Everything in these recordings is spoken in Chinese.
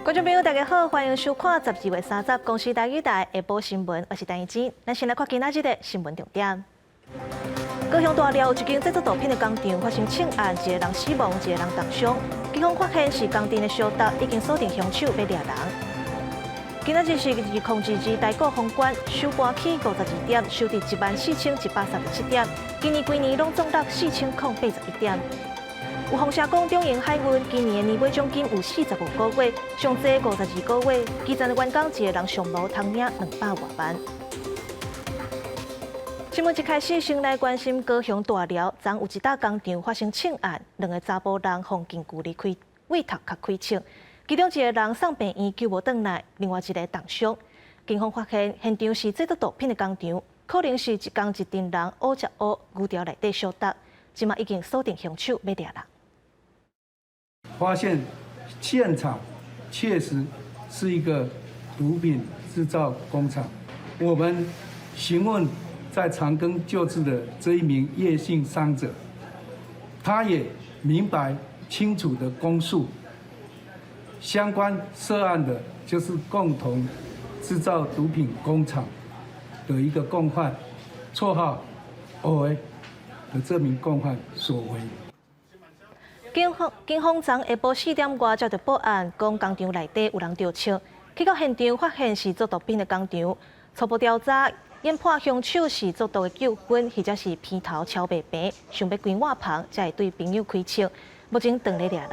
观众朋友，大家好，欢迎收看12月30日公视台语台下晡新闻，我是陈怡珍。咱先来看今仔日的新闻重点。高雄大寮有一间制作毒品的工厂发生枪案，一个人死亡，一个人重伤。警方发现是工地的小达，已经锁定凶手要抓人。今仔日是控制之大股封关，收盘起52点，收伫14137点，今年拢总值4081点。有风社讲，中营海运今年的年尾奖金有45个月，上济52个月，基层的员工一个人上无通领200多万。新闻一开始，先来关心高雄大寮，昨有一搭工厂发生枪案，2个查甫人逢近距离开胃头壳开枪，其中一个人送病院救无转来，另外一个重伤。警方发现现场是制作毒品的工厂，可能是一群人乌接乌牛条内底小搭，即马已经锁定凶手要抓人。发现现场确实是一个毒品制造工厂。我们询问在长庚救治的这一名叶姓伤者，他也明白清楚的供述，相关涉案的就是共同制造毒品工厂的一个共犯，绰号OA的这名共犯所为。警方昨下晡4点外接到报案，讲工厂内底有人着枪，去到现场发现是做毒品的工厂。初步调查，研判凶手是做毒的纠纷，或者是偏头超白病，想要关碗旁，才会对朋友开枪，目前当咧抓人。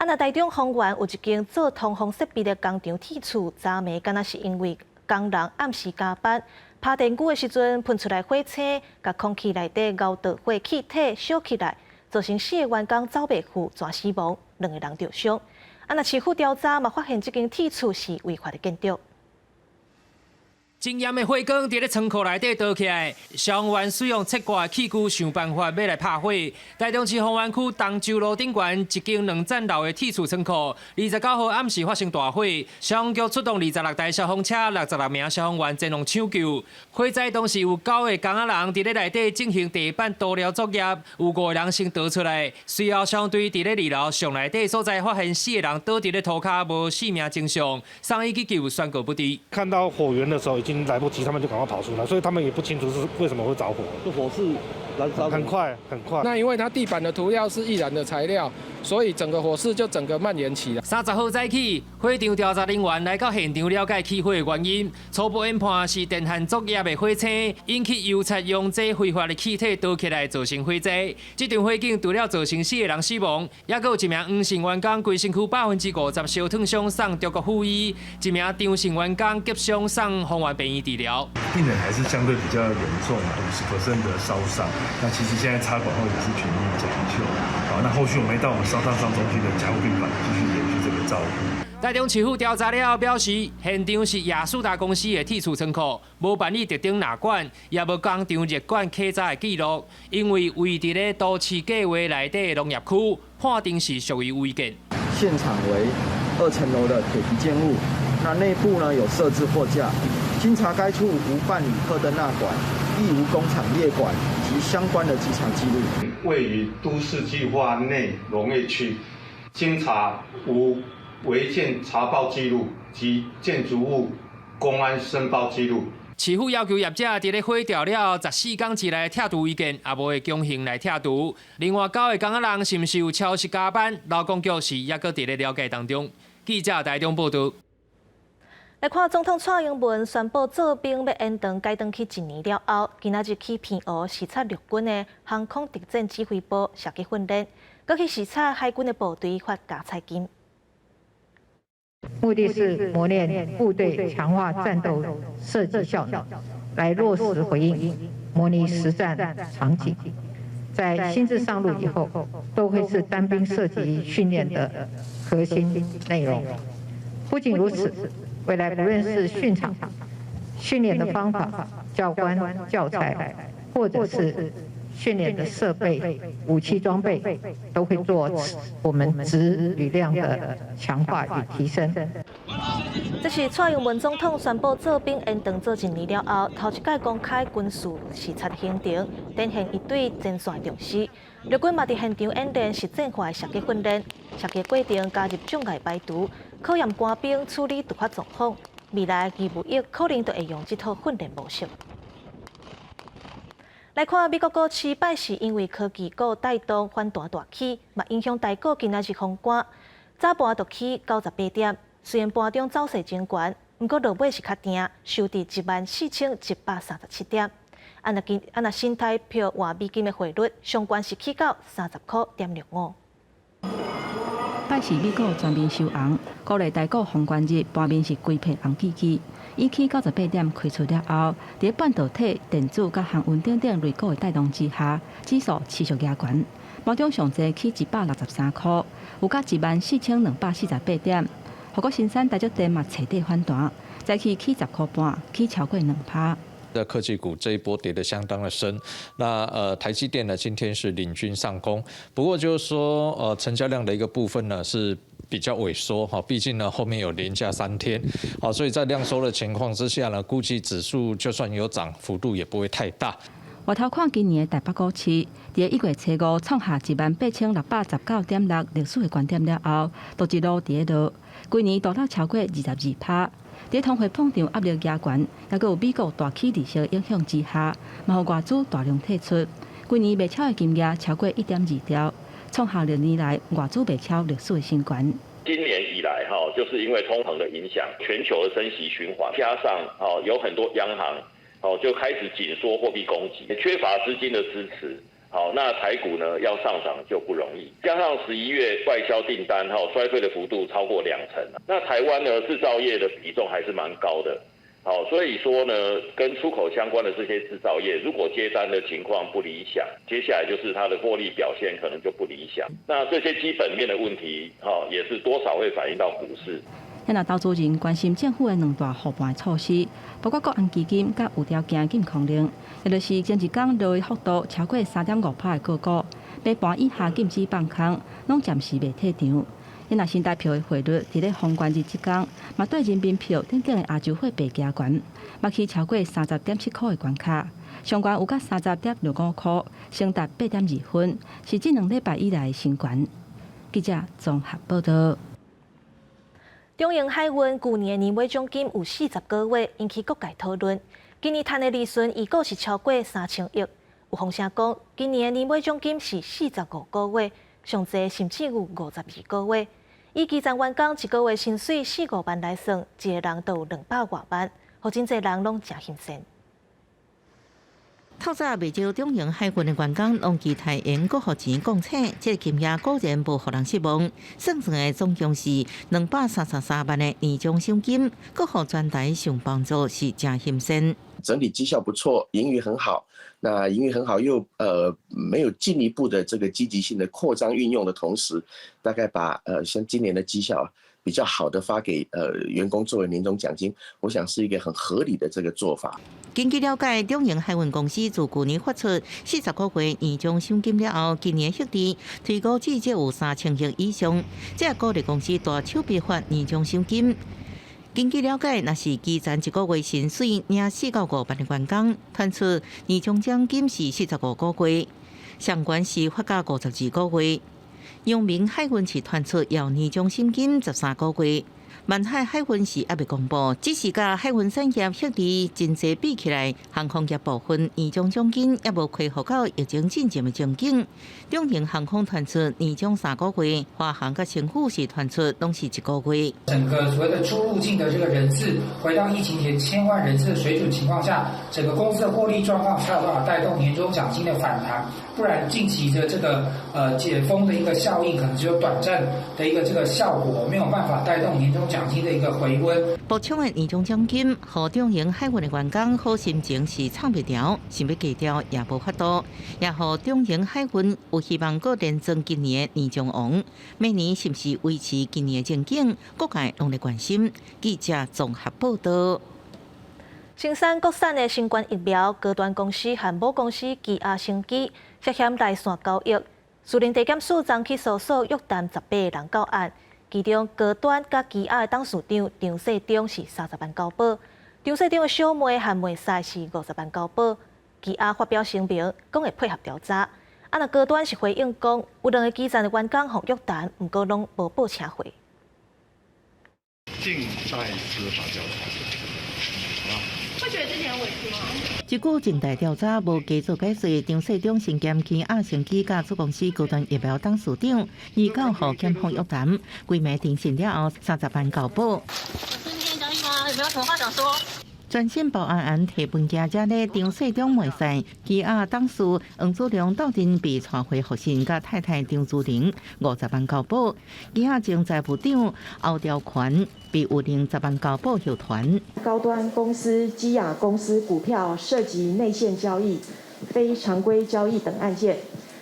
那台中丰原有一间做通风设备的工厂铁厝，昨暝敢若是因为工人暗时加班。拍电锯的时阵，喷出来火星，甲空气内底熬导火气体烧起来，造成4个员工走袂赴，全死亡，2个人受伤。市府调查嘛，发现这间铁厝是违法的建筑。经验的火光伫咧仓库内底倒起来，消防员使用切割器具想办法要来拍火。台中市丰原区东洲路顶悬一间2层楼的铁厝仓库，29号暗时发生大火，消防局出动26台消防车、66名消防员前往抢救。火灾当时有9个工仔人伫咧内底进行地板导料作业，有5个人先逃出来。随后消防队伫咧2楼上内底所在发现4个人倒伫咧涂骹，无性命征象，送医急救宣告不治。看到火源的时候已经来不及，他们就赶快跑出来，所以他们也不清楚是为什么会着火。这火势燃烧很快。那因为它地板的涂料是易燃的材料，所以整个火势就整个蔓延起来。30号早起，火场调查人员来到现场了解起火的原因，初步研判是电焊作业的火星引起油漆用这挥发的气体倒起来造成火灾。这场火警除了造成4个人死亡，也有1名黄姓员工规身躯50%烧烫伤送中国附医，1名张姓员工急伤送丰原病院治疗。病人还是相对比较严重，50%的烧伤。那其实现在插管后也是全力抢救。好，那后续我们到烧烫伤中心的加护病房继续延续这个照顾。台中市府调查了后表示，现场是亚速达公司的铁厝仓库，无办理特定纳管，也无工厂热管客闸的记录，因为位伫咧都市计划内底的农业区，判定是属于违建。现场为2层楼的铁皮建物，那内部呢有设置货架。经查，该处无办理特登纳管，亦无工厂列管及相关的稽查记录。位于都市计划内农业区，经查无违建查报记录及建筑物公安申报记录。市府要求业者伫咧火调了后14天之内拆除违建，也无会强行来拆除。另外9个工仔人是毋是有超时加班？劳工局是也搁伫咧了解当中。记者台中报道。来看总统蔡英文宣布做兵要延长改登去1年了后，今仔日去偏湖视察陆军的航空敌战指挥部射击训练，搁去视察海军的部队发加菜金。目的是磨练部队强化战斗射击效能，来落实回应模拟实战场景。在新制上路以后，都会是单兵射击训练的核心内容。不仅如此，未来不论是训场、训练的方法、教官、教材，或者是训练的设备、武器装备，都会做我们质与量的强化与提升。这是蔡英文总统宣布做兵延长做1年了后，头一届公开军事视察行程，展现伊对前线重视。陆军嘛伫现场演练实战化的射击训练，射击过程加入障碍排除，考验官兵处理突发状况。未来义务役可能都会用这套训练模式。来看美国股市拜四因为科技股带动反弹大起，嘛影响台股今仔日封关，早盘就起98点，虽然盘中走势真悬，不过落尾是较定，收伫14137点。按那新台票换美金的汇率，上悬是起到30.65。拜四美股全面收红，国内台股封关日盘面是规片红记记。以起98点开出了后，伫半导体、电子甲航运等类股的带动之下，指数持续压悬。盘中上济起163块，有甲14248点。不过新山大足店嘛彻底反弹，再起10块半，起超过2%。的科技股这一波跌得相当的深，那台积电呢今天是领军上攻，不过就是说成交量的一个部分呢是比较萎缩哈，毕竟呢后面有连假3天，好，所以在量缩的情况之下呢，估计指数就算有涨，幅度也不会太大。回头看今年的台北股市，伫1月初5创下18619.6历史的高点了后，都一路跌落，今年大到超过22%。在通货膨胀压力加悬，也佮有美国大起利息影响之下，嘛互外资大量退出。今年卖超的金额超过1.2兆，创下6年来外资卖超历史的新高。今年以来，就是因为通膨的影响，全球的升息循环，加上有很多央行就开始紧缩货币供给，缺乏资金的支持。好，那台股呢要上涨就不容易，加上11月外销订单衰退的幅度超过2成，那台湾呢制造业的比重还是蛮高的，好，所以说呢跟出口相关的这些制造业，如果接单的情况不理想，接下来就是它的获利表现可能就不理想，那这些基本面的问题，也是多少会反映到股市。那投资人关心政府的2大护盘措施，包括国安基金甲有条件禁空令，也就是前一天落的幅度超过3.5%的个股，买盘以下禁止放空，拢暂时未退场。那新台票的汇率伫咧封关日即天，嘛对人民票等等的亚洲货币加悬，嘛起超过30.7块的关卡，上悬有甲30.65块，升达8.2分，是这2礼拜以来的新悬。记者综合报道。中营海运去年年尾奖金有40个月，引起各界讨论。今年赚的利润预估是超过3000亿。有风声讲，今年年尾奖金是45个月，上济甚至有52个月。以基层员工一个月薪水4-5万来算，一个人都有200多万，互真侪人拢真心酸。透早未少中营海运的员工拢期待因搁互钱共请，这金额果然无互人失望。算算的总共是233万的年终奖金，搁互全台上帮助是真心酸。整体绩效不错，盈余很好。那盈余很好，又没有进一步的这个积极性的扩张运用的同时，大概把像今年的绩效比较好的发给员工作为年终奖金，我想是一个很合理的这个做法。根据了解，中营海运公司自去年发出40个月年终奖金了后，今年获利推估至少有3000亿以上，这鼓励公司大手笔发年终奖金。根据了解，若是基层一个月薪水领4-5万的员工，传出年终奖金是45个月，上悬是发到52个月。阳明海运是传出要年终奖金13个月。万海海运是还未公布，只是甲海运产业获利真济比起来，航空业部分年终奖金也无恢复到疫情之前的情景。中营航空传出年终3个月，华航甲新富是传出拢是1个月。整个所谓的出入境的这个人次回到疫情前1000万人次的水准情况下，整个公司的获利状况才有办法带动年终奖金的反弹。不然近期的这个解封的一个效应，可能只有短暂的一个这个效果，没有办法带动年终奖金的一个回温。补充的年终奖金，和中营海运的员工好心情是唱不调，想要加调也无法度，也和中营海运有希望搁连增今年的年终王，明年是不是维持今年的前景，各界拢在关心。记者综合报道。生产国产的新冠疫苗，高端公司和母公司基亚生技涉嫌内线交易，私人地检署昨起诉约谈18个人到案，其中高端甲基亚的董事长张世忠是30万交保，张世忠的小妹和妹婿是50万交保。基亚发表声明，讲会配合调查。若高端是回应讲，有2个基站的员工互约谈，不过拢无报车费。静待司法调查。会觉得之前委屈吗？一句静待调查无继续解释，张世忠身兼基亚生技甲子公司高端疫苗董事长，29号检方约谈，规暝庭审了后30万交保。今天交易吗？有没有什么话想说？专线报案提本家者咧，张世忠妹婿基亚董事黄祖良斗阵被传回复审，甲太太张祖玲50万交保。基亚前财务长欧兆权被有令10万交保后团。高端公司、基亚公司股票涉及内线交易、非常规交易等案件，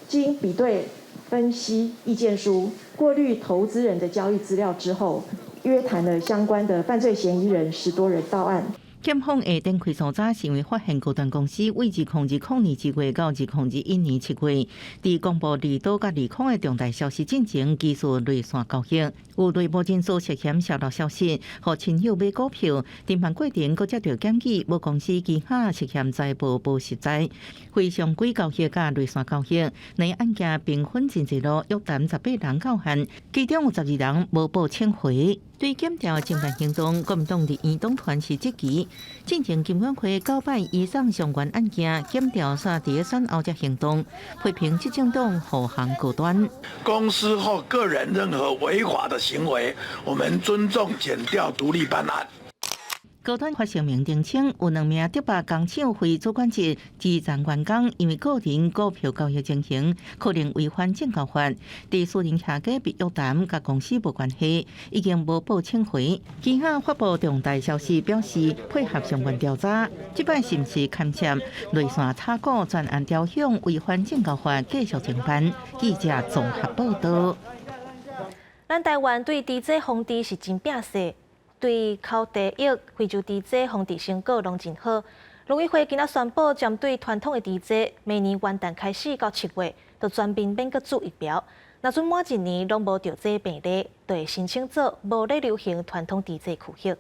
经比对分析意见书，过滤投资人的交易资料之后，约谈了相关的犯罪嫌疑人10多人到案。检方下定开搜查，是因为发现高端公司为2002年1月到2021年7月，伫公布离岛甲离空的重大消息进前，技术内线交易，有内部人士涉嫌泄露消息，和亲友买股票，侦办过程，搁接到检举，某公司其他涉嫌财报无实在，非常规交易甲内线交易，两案件并分真济路，约谈18人到案，其中有12人无报请回。对检调侦办行动，国民党立院党团是积极进行金管会900以上相关案件检调查第选后才行动，批评执政党护航高端。公司或个人任何违法的行为，我们尊重检调独立办案。高端发声明澄清，有2名迪拜工厂非主管级基层员工因为个人股票交易情形，可能违反证交法，伫私人下家被约谈，甲公司无关系，已经无报请回。其他发布重大消息，表示配合相关调查，即摆是毋是牵涉内线炒股专案调向违反证交法，继续侦办。记者综合报道。咱台湾对低济防治是真拼势。对口蹄疫、非洲猪瘟防治成果拢真好。农委会今仔宣布，针对传统的猪瘟，明年元旦开始到7月，就全面免搁注疫苗。若准满1年拢无着这病例，就会申请做无咧流行传统猪瘟区域。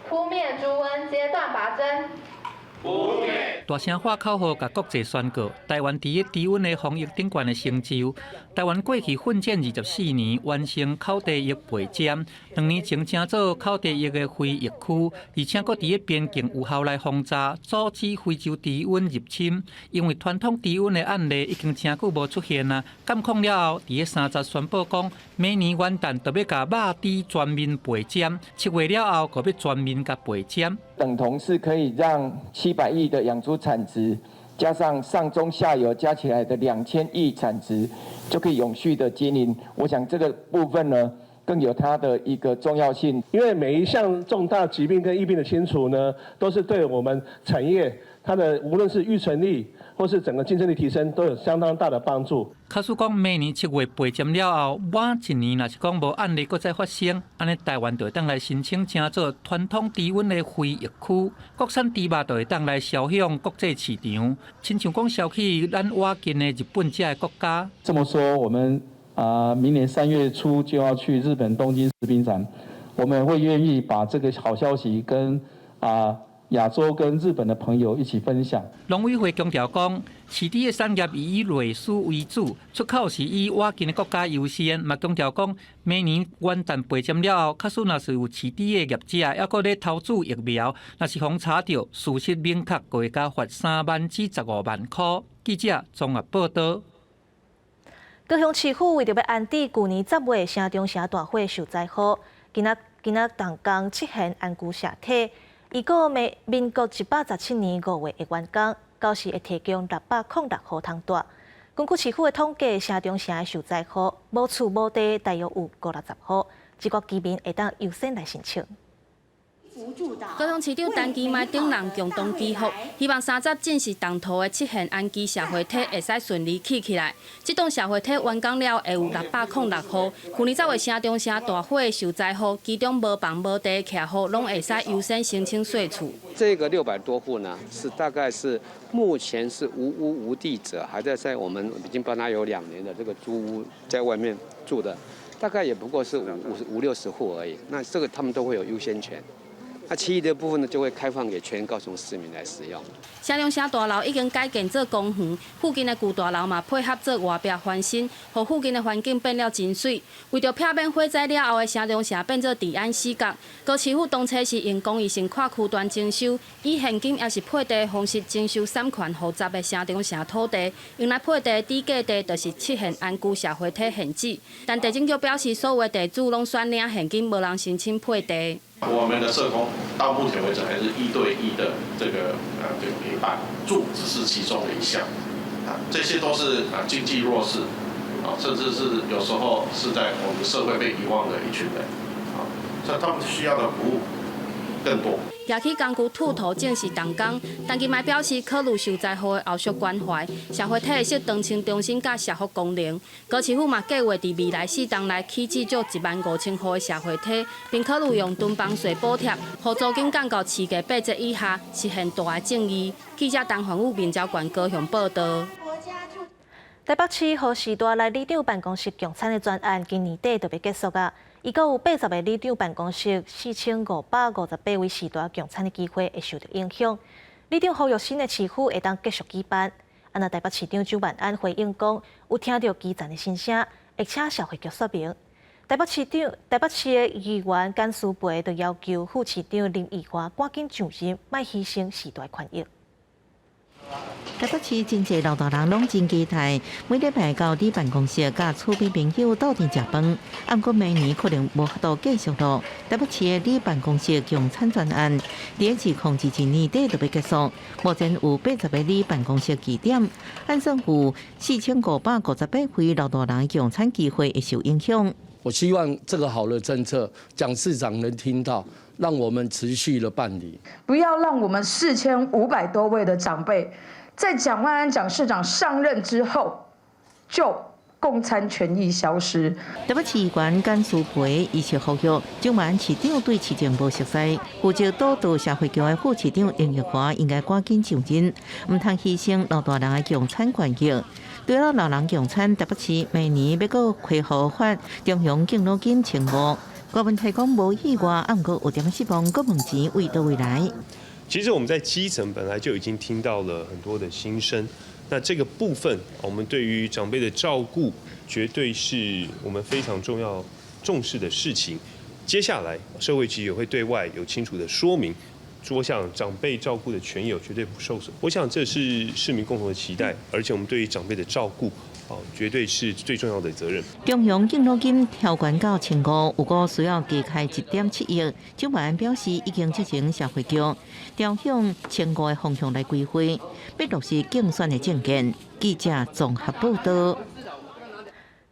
扑灭猪瘟阶段拔针。大声喊口号，甲国际宣告台湾第一低温的防疫顶悬的成就。台湾过去奋战24年，完成口蹄疫备检，2年前正做口蹄疫的非疫区，而且搁伫边境有效来轰炸，阻止非洲低温入侵。因为传统低温的案例已经真久无出现啊，监控了后，伫30宣布讲，明年元旦就要甲肉猪全面备检，7月了后，就要全面甲备检。等同是可以让700亿的养猪产值，加上上中下游加起来的2000亿产值，就可以永续的经营。我想这个部分呢，更有它的一个重要性。因为每一项重大疾病跟疫病的清除呢，都是对我们产业它的无论是预存力或是整个竞争力提升，都有相当大的帮助。假使讲明年7月备检了后，晚1年若是讲无案例搁再发生，安尼台湾就会当来申请成做传统低温的非疫区，国产猪肉就会当来销向国际市场，亲像讲销去咱瓦近的日本这的国家。这么说，我们明年3月初就要去日本东京食品展，我们会愿意把这个好消息跟亚洲跟日本的朋友一起分享。农委会强调讲，饲猪的产业以类似为主，出口是以瓦近的国家优先。嘛强调讲，明年元旦备检了后，假使若是有饲猪的业者，还搁咧投资疫苗，若是互查到事实明确，就会加罚3万至15万块。记者综合报道。高雄市府为着要安置去年10月城中城大火受灾户，今仔动工7件安居社体。预估民国117年5月的完工，到时会提供606户通住。根据市府的统计，城中城的受灾户无厝无地，大约有50-60户，一国居民会当优先来申请。高雄市长陈其迈等人共同祈福，希望30进是动土的7件安基社会体会使顺利起来。这栋社会体完工了，会有606户。去年10月城中城大火受灾户，其中无房无地徛户，拢会使优先申请税厝。这个600多户呢，大概是目前是无屋无地者，还在我们已经帮他有2年的这个租屋在外面住的。大概也不过是50-60户而已。那这个他们都会有优先权。那其余的部分呢，就会开放给全高雄市民来使用。社中社大楼已经改建做公园，附近的旧大楼嘛配合做外壁翻新，让附近的环境变了真水。为着避免火灾了后的社中社变做治安死角，高市府当初是用公益性跨区段征收，以现金也是配地的方式征收3块复杂的社中社土地，用来配地底价地就是7项安居社会体限制。但地政局表示，所有的地主拢选领现金，无人申请配地。我们的社工到目前为止还是1对1的这个陪伴，住只是其中的一项，这些都是经济弱势，甚至是有时候是在我们社会被遗忘的一群人，所以他们需要的服务更多。夜起工具吐头正是动工，但今卖表示考虑受灾户的后续关怀，社会体的适当性中心甲社福功能。高市府嘛计划伫未来4档内起至少15000户的社会体，并考虑用囤房税补贴，让租金降到市价8折以下，实现大的正义。记者陈焕武、面交管高雄报道。台北市和时代来里长办公室共餐的专案，今年底就要结束啊。伊阁有80个里长办公室4558位时代共餐的机会会受到影响。里长呼吁新的市府会当继续举办。那台北市长周万安回应讲，有听到基层的心声，而且社会局说明。台北市的议员简书培就要求副市长林义华赶紧上任，莫牺牲时代权益。台北市真侪老大人拢真期待，每礼拜到你办公室甲厝边朋友斗阵食饭。不过明年可能无法度继续咯。台北市的你办公室共餐专案，2021年底就要结束。目前有80个你办公室据点，按算有4558位老大人共餐机会会受影响。我希望这个好的政策，蒋市长能听到，让我们持续的办理，不要让我们4500多位的长辈，在蒋万安蒋市长上任之后，就共餐权益消失。台北市议员简书培伊是呼吁，蒋万安市长对市政无熟悉，负责督导社会局的副市长林义华应该赶紧上任，唔通牺牲老大人的共餐权益。对了，老人共餐，台北市明年要搁开放发中央敬老金1500。郭文泰讲无意外，不过有点失望，搁问钱为到未来。其实我们在基层本来就已经听到了很多的心声，那这个部分，我们对于长辈的照顾，绝对是我们非常重视的事情。接下来，社会局也会对外有清楚的说明。我想长辈照顾的权益绝对不受损，我想这是市民共同的期待，而且我们对于长辈的照顾，绝对是最重要的责任。中央敬老金调悬到1500，如果需要加开1.7亿，蒋万安表示已经促成社会局调向1500的方向来规划，要落实竞选的政见。记者综合报道。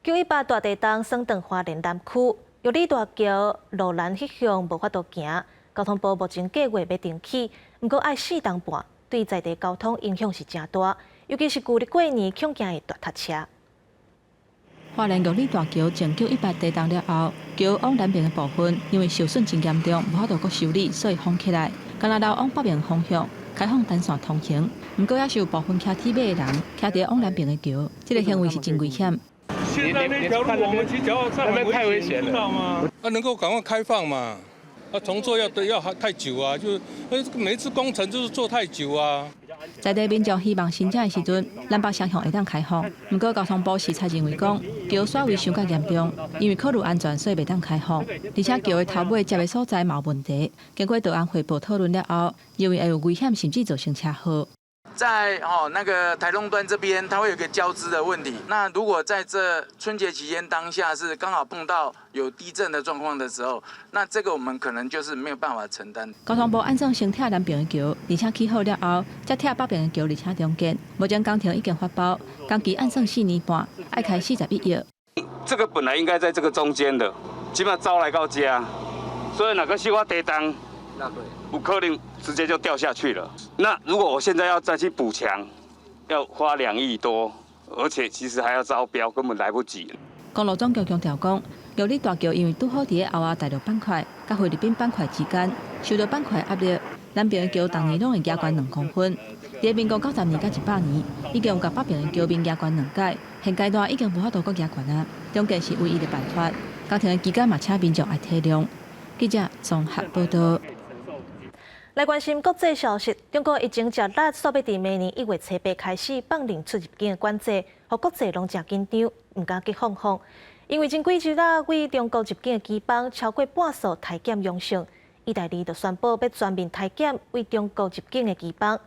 918大地震升到花莲南区，由李大桥路南迄向无法度行。交通部目前计划要重启，不过爱4档半，对在地交通影响是真大，尤其是旧历过年恐惊会大塞车。花莲玉里大桥从918地震了后，桥往南边的部分因为受损真严重，无法度搁修理，所以封起来。干那到往北边方向开放单线通行，不过也是有部分骑铁马的人骑伫往南边的桥，这个行为是真危险。现在那条路我们去脚上很太危险了，知道吗？能够赶快开放嘛？重做要太久啊，就是每一次工程就是做太久啊。在地民众希望新建的时阵，南北双向会当开放。不过交通部时才认为讲，桥刷位伤较严重，因为考虑安全，所以袂当开放。而且桥的头尾接的所在嘛有问题，经过道安汇报讨论了后，认为会有危险，甚至造成车祸。在那个台东端这边，它会有个交织的问题。那如果在这春节期间当下是刚好碰到有地震的状况的时候，那这个我们可能就是没有办法承担。交通部按算先拆南边的桥，而且起好了后，再拆北边的桥，而且中间。目前工程已经发包，工期按算4年半，爱开41亿。这个本来应该在这个中间的，起码招来到家，所以哪个小可地震，有可能直接就掉下去了。那如果我现在要再去补墙，要花2亿多，而且其实还要招标，根本来不及。公路总局强调讲，玉里大桥因为拄好伫后仔大陆板块甲菲律宾板块之间，受到板块压力，南边的桥当年拢会加悬2公分。伫民国90年甲100年，已经有甲北边的桥面加悬2阶，现阶段已经无法度搁加悬啊。中间是唯一的办法。家庭的期间嘛，请民众爱体谅。记者综合报道。来关心国际消息，中国已经接力索要伫明年1月7日开始放零出入境的管制，互国际拢真紧张，唔敢去放放。因为前几日为中国入境的机帮超过半数体检阳性，意大利就宣布要全面体检为中国入境的机帮。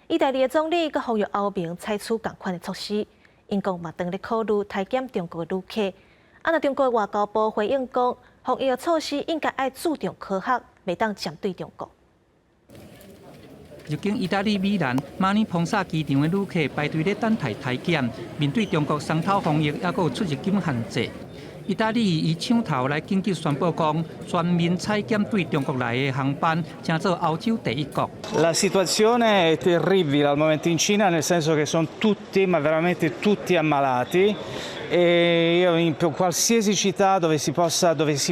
意大利的总理佮呼吁欧盟采取同款的措施。英国嘛，当咧考虑体检中国的旅客。若中国外交部回应讲，防疫的措施应该爱注重科学，袂当针对中国。入境意大利米兰马尼蓬萨机场的旅客排队咧等待体检，面对中国双头防疫，也佫有出入境限制。意大利以抢头来紧急宣布讲，全面采检对中国来的航班，成做欧洲第一国。La situazione è terribile al momento in Cina, nel senso che sono tutti, ma veramente tutti ammalati. E in qualsiasi città dove si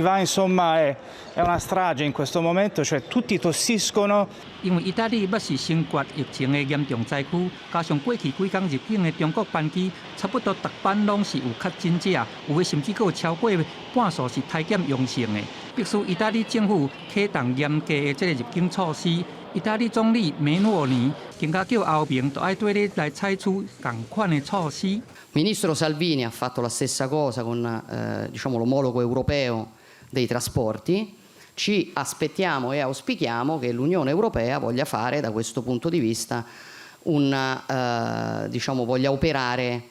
va, insomma, è una strage in questo momento, cioè tutti tossiscono. 因为意大利要是新冠疫情的严重灾区，加上过去几天入境的中国班机，差不多逐班拢是有确诊者，有的甚至佫有超过半数是体检阳性的，必须意大利政府启动严格的这个入境措施。意大利总理梅诺尼更加叫欧盟都爱对你来采取同款的措施。Ministro Salvini ha fatto la stessa cosa con l'omologo europeo dei trasporti. Ci aspettiamo e auspichiamo che l'Unione Europea voglia fare da questo punto di vista voglia operare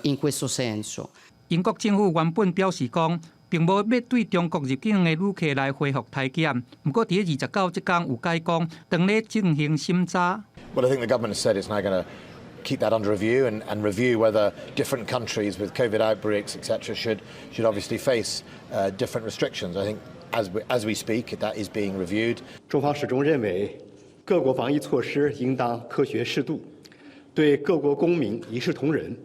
in questo senso. 英国政府原本表示讲，并无要对中国入境的旅客来恢复体检，不过伫29即天有解讲，当咧进行审查。Well, I think the government has said it's now going to keep that under review and review whether different countries with COVID outbreaks, etc., should obviously face different restrictions. I think as we speak, that is being reviewed. 中方始终认为，各国防疫措施应当科学适度，对各国公民一视同仁，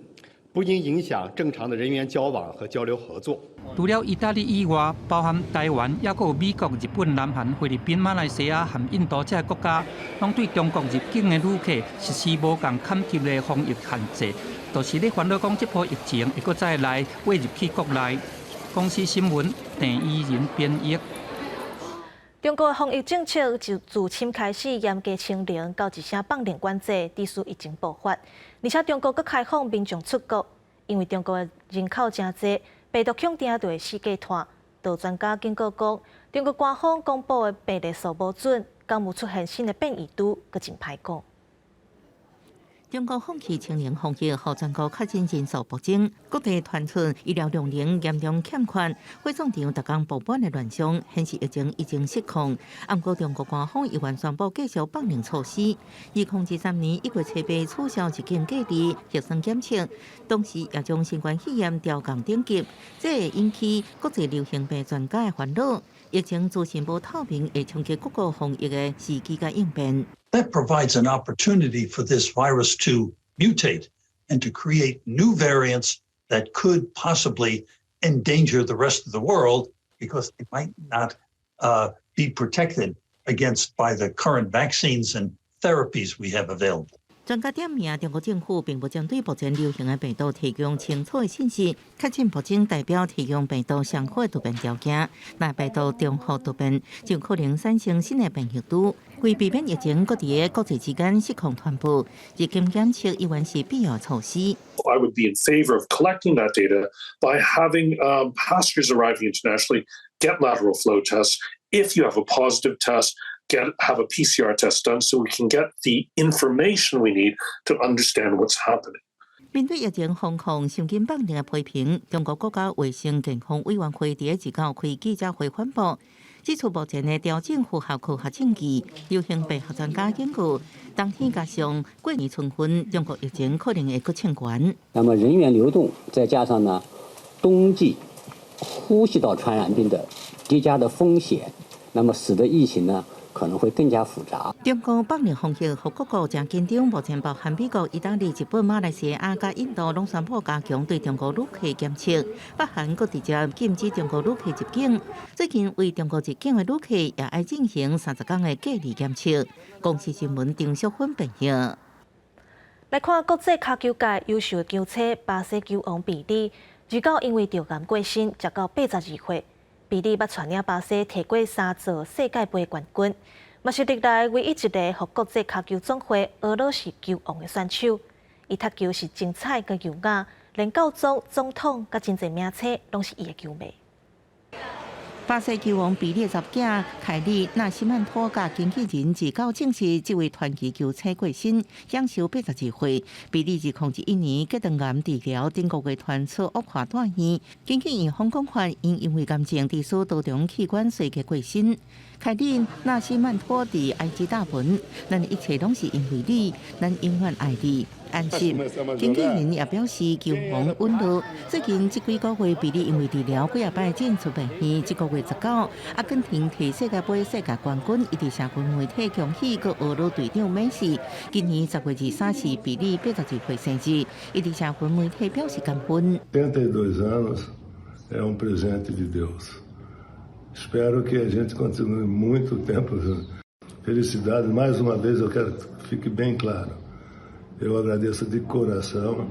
不应影响正常的人员交往和交流合作。除了意大利以外，包含台湾，也有美国、日本、南韩、菲律宾、马来西亚和印度这些国家，拢对中国入境的旅客实施无共坎贴的防疫限制，就是咧烦恼讲这波疫情会搁再来汇入去国内。公司新闻郑依仁编译。中国的防疫政策自侵开始严格清零，到一声放零管制，秩序已经爆发。而且中国搁开放民众出国，因为中国的人口真济，病毒恐定就会世界拖。有专家警告讲，中国官方公布的病例数无准，敢有出现新的变异株，搁真歹讲。中国放弃清零防疫，后全国确诊人数暴增，各地传出医疗量能严重欠缺，火葬场逐天爆满的乱象，显示疫情已经失控。不过，中国官方依然宣布继续放零措施。2023年1月7日取消入境隔离、核酸检测，同时也将新冠肺炎调降等级，这会引起国际流行病专家的烦恼。疫情自身无透明，会冲击各国防疫的时机甲应变。That provides an opportunity for this virus to mutate and to create new variants that could possibly endanger the rest of the world because they might not be protected against by the current vaccines and therapies we have available. 专家点名，中国政府并不针对目前流行的病毒提供清楚的信息，确诊目前代表提供病毒上好的突变条件。若病毒中和突变，就可能产生新的变异株。为避免疫情各地的国际之间失控传播，入境检测依然是必要措施。I would be in favor of collecting that data by having passengers arriving internationally get lateral flow tests. If you have a positive test, have a PCR test done so we can get the information we need to understand what's happening. 面对疫情防控上紧绑定的批评，中国国家卫生健康委员会伫19开记者会宣布，指出目前的调整符合科学证据。流行病学专家警告，冬天加上过年春分，中国疫情可能会搁升悬。那么人员流动，再加上呢，冬季呼吸道传染病的叠加的风险，那么使得疫情呢可能会更加复杂。中国放零防疫，各国正紧张。目前包含美国、意大利、日本、马来西亚加印度拢宣布加强对中国旅客检测，北韩各直接禁止中国旅客入境。最近为中国入境的旅客也要进行30天的隔离检测。公司新闻张淑芬报道。来看国际脚球界优秀的球车巴西球王比利，如果因为着癌过身，食到82岁。比利捌传领巴西摕过3座世界杯冠军，嘛是历来唯一一个获国际脚球总会俄罗斯球王的选手。伊踢球是精彩佮优雅，连教宗、总统佮真侪名称拢是伊的球迷。巴西球王比利十囝凯利纳西曼托甲经纪人自告证实，这位传奇球星过身，享受82岁。比利2021年结肠癌治疗，顶个月传出恶化大院，经纪院方讲法，因为癌症致使多种器官衰竭过身。凯利纳西曼托伫IG大文，咱一切拢是因为你，咱永远爱你。安心，经纪人也表示球王稳路。最近这几个月，比利因为治疗几啊摆进出病院。这个月19，阿根廷摕世界杯世界冠军，伊伫社群媒体恭喜个俄罗队长梅西。今年10月23是比利82岁生日，伊伫社群媒体表示感恩。82 anos é presente de Deus. Espero que a gente continue muito tempo junto. Felicidade, mais uma vez eu quero que fique bem claro. Eu agradeço de coração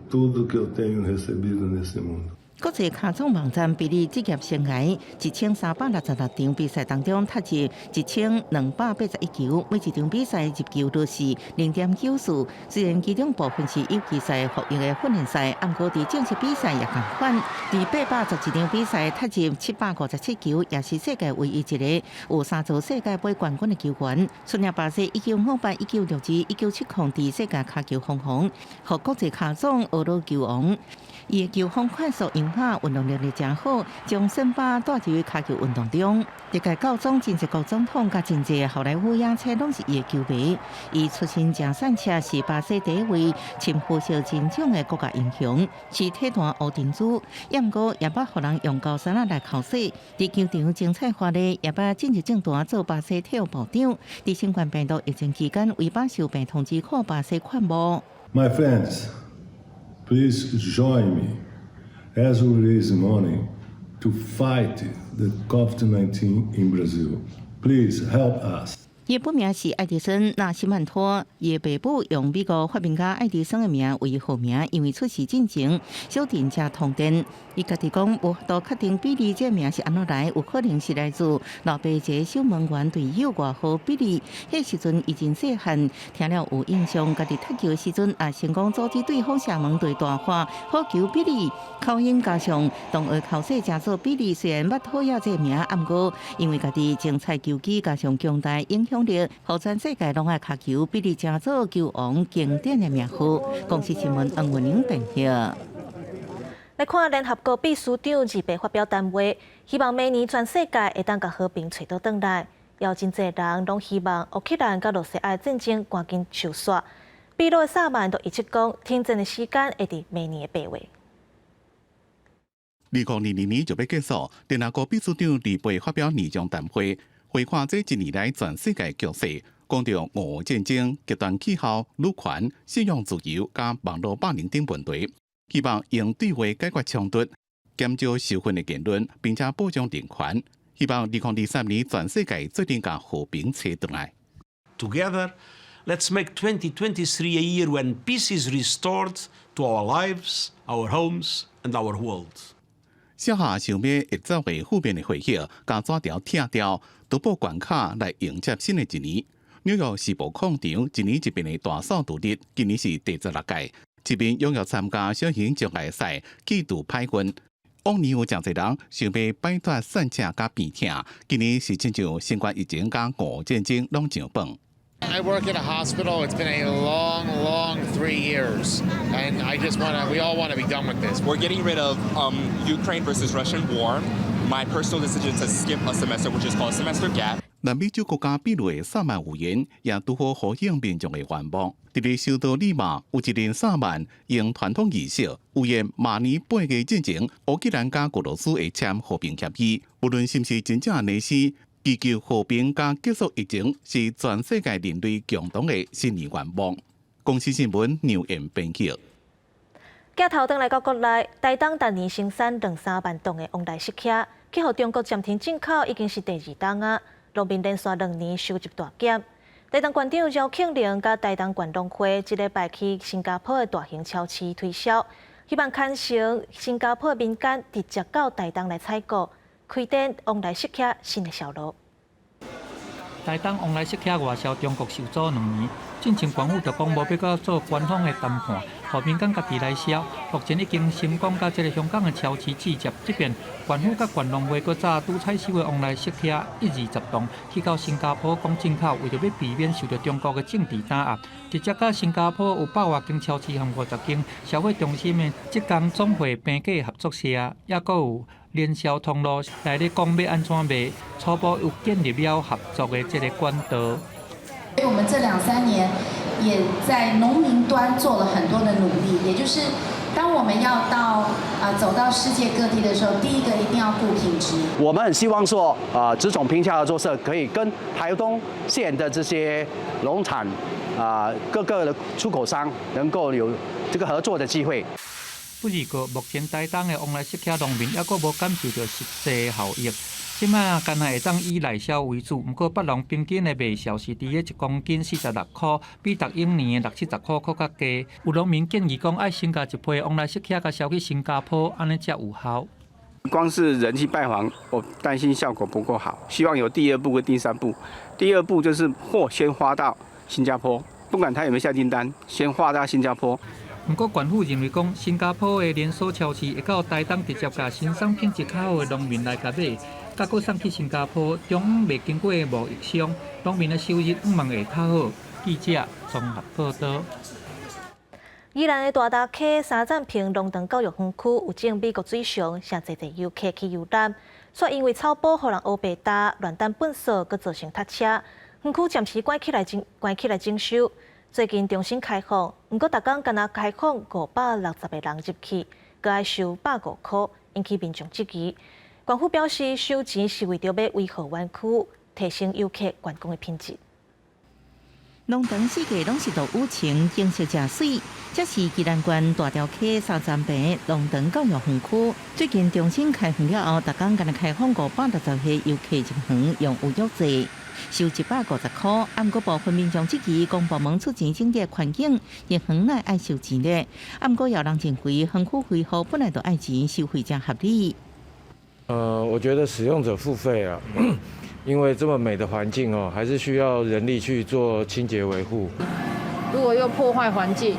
tudo que eu tenho recebido nesse mundo. 国际卡总网站比利职业生涯1366场比赛当中，踢入1281球，每一场比赛入球都是0.9次。虽然其中部分是友谊赛服役的训练赛，不过伫正式比赛也同款。伫811场比赛踢入757球，也是世界唯一一个有3座世界杯冠军的球员。出领巴西1958、1962、1970伫世界卡球封王，和国际卡总俄罗球王。伊的球风快速优雅，运动能力真好，将森巴带入卡球运动中。历届教宗、真国总统甲真济好莱坞影星拢是伊的球迷。伊出身正散车，是巴西第一位深呼吸真奖的国家英雄，是体坛乌珍珠。不过也捌互人用高山来考试。伫球场精彩华丽，也捌进入政坛做巴西体育部长。伫新冠病毒疫情期间，为把受病通知靠巴西款务。My friends, please join me as we raise money to fight the COVID-19 in Brazil. Please help us. 伊本名是爱迪生·纳西曼托，伊的爸母用美国发明家爱迪生的名为伊号名，因为出事进前小电才通电。伊家己讲无法度确定比利这名是安怎来，有可能是来自老爸一个守门员队友外号比利。迄时阵伊真细汉，听了有印象，家己踢球时阵也成功组织对方射门队大喊好球比利，口音加上同学考试真做比利，虽然捌讨厌这名，不过因为家己精彩球技加上强大影响。互全世界拢爱卡球，比利正做球王经典的名号。公司新闻黄文玲评析。来看联合国秘书长日白发表谈话，希望明年全世界会当甲和平找到转来。有真侪人拢希望乌克兰甲罗西亚战争赶紧收煞。秘鲁的萨曼都预测讲，停战的时间会伫明年的8月。2022年就要结束，联合国秘书长日白发表年终谈话。回看这一年来全世界局势，讲到俄乌战争、极端气候、女权、信仰自由、加网络霸凌等问题，希望用对话解决冲突，减少仇恨的言论，并且保障人权。希望2023年全世界做定甲和平找回来。Together, let's make 2023 a year when peace is restored to our lives, our homes, and our world. 小下想要1周的负面的回忆，加纸条拆掉，都报关卡来迎接新的一年。纽约世博广场一年一变的大扫除日，今年是第16届。这边踊跃参加小型障碍赛，季度派运。往年有真侪人想要摆脱散车甲病痛，今年是亲像新冠疫情甲俄战争拢上榜。I work at a hospital. It's been a long 3 years, and we all want to be done with this. We're getting rid of Ukraine versus Russian war. My personal decision to skip a semester, which is called semester gap. 南美洲国家秘鲁的萨曼语言也拄好呼应民众的愿望。伫咧首都利马有一人萨曼用传统仪式预言明年8月进前，乌克兰甲俄罗斯会签和平协议。无论是毋是真正的历史。祈求和平加结束疫情是全世界人类共同的新年愿望。公司新闻牛延编辑。镜头转来到国内，台东逐年生产2-3万吨的旺来石刻，去互中国暂停进口已经是第2档啊。农民连续2年收入大减。台东县长姚庆玲甲台东县农会一礼拜去新加坡的大型超市推销，希望牵成新加坡民间直接到台东来采购，开展往来食客新的销路。台东往来食客外销中国受阻2年，进前官府就讲无要到做官方的谈判，互民间家己来销。目前已经成功甲这个香港的超市直接这边，官府甲关农会搁早拄采收的往来食客120栋去到新加坡讲进口，为着要避免受到中国的政治打压，直接甲新加坡有100多间超市和50间消费中心的职工总会平价合作社，也搁有联销通路来咧讲要安怎卖，初步有建立了合作的这个管道。我们这2、3年也在农民端做了很多的努力，也就是当我们要走到世界各地的时候，第一个一定要顾品质。我们很希望说，职种评价合作社可以跟台东县的这些农产各个的出口商能够有这个合作的机会。不过，目前台东的往来食客农民还阁无感受到实际的效益。即卖干会当以内销为主，不过北农平均的卖销是伫1公斤46块，比逐英年的60-70块搁较低。有农民建议讲，爱先加一批往来食客甲销去新加坡，安尼才有效。光是人去拜访，我担心效果不够好，希望有第2步跟第3步。第2步就是货先发到新加坡，不管他有没有下订单，先发到新加坡。不过，官府认为讲，新加坡的连锁超市会到台东直接甲新产品质较好的农民来甲买，甲搁送去新加坡，中央未经过的贸易商，农民的收入望会较好。记者综合报道。宜兰的大峇溪三站坪龙塘教育园区有种美国水上，诚侪游客去游览，却因为草埔互人乌白搭乱弹粪扫，佮造成塞车。园区暂时关起来整修。最近重新开放，不过逐工敢若开放560个人入去，佮要收150块，引起民众质疑。官府表示，收钱是为着要维护园区，提升游客观光的品质。龙塘四界拢是到雨情，景色真水。这是宜兰县大峇溪三站坪龙塘教育园区，最近重新开放了后，逐工敢若开放560个游客入园，用有约制。收150块，不过部分民众质疑公部门出钱整洁环境，入园内爱收钱咧。不过有人认为园区恢复本来就爱钱，收费正合理。我觉得使用者付费啊，因为这么美的环境哦，还是需要人力去做清洁维护。如果又破坏环境，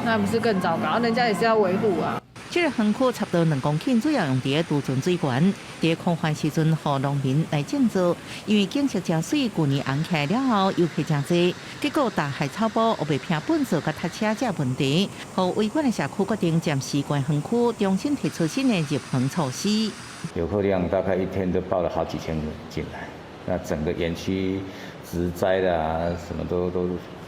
那不是更糟糕？人家也是要维护啊。这个园区差不多2公顷，主要用伫杜鹃水源，伫空泛时阵，互农民来种植。因为景色真水，去年红起来了后，游客真多，结果大海草埔黑白片粪扫甲塞车这问题，互维管的社区决定暂时关园区，重新提出新的入园措施。游客量大概一天都报了好几千人进来，那整个园区植栽啦，什么都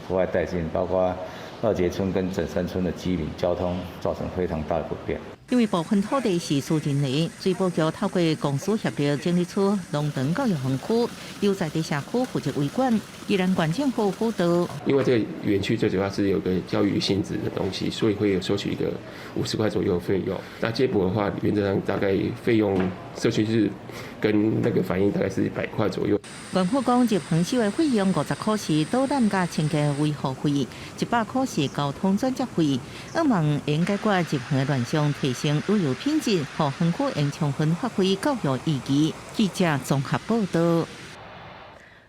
破坏殆尽，包括2节村跟整山村的居民交通造成非常大的不便。因为部分土地是私人的，水保局透过公司协调整理出龙塘教育园区，由在地社区负责维管，宜兰县政府辅导。因为这个园区最主要是有个教育性质的东西，所以会有收取一个50块左右的费用。那接驳的话，原则上大概费用社区是跟那个反映大概是100块左右。县府讲入园收的费用50块是导览加清洁维护费，100块是交通转接费。希望应解决入园的乱象，提升旅游品质，让园区能充分发挥教育意义。记者综合报道。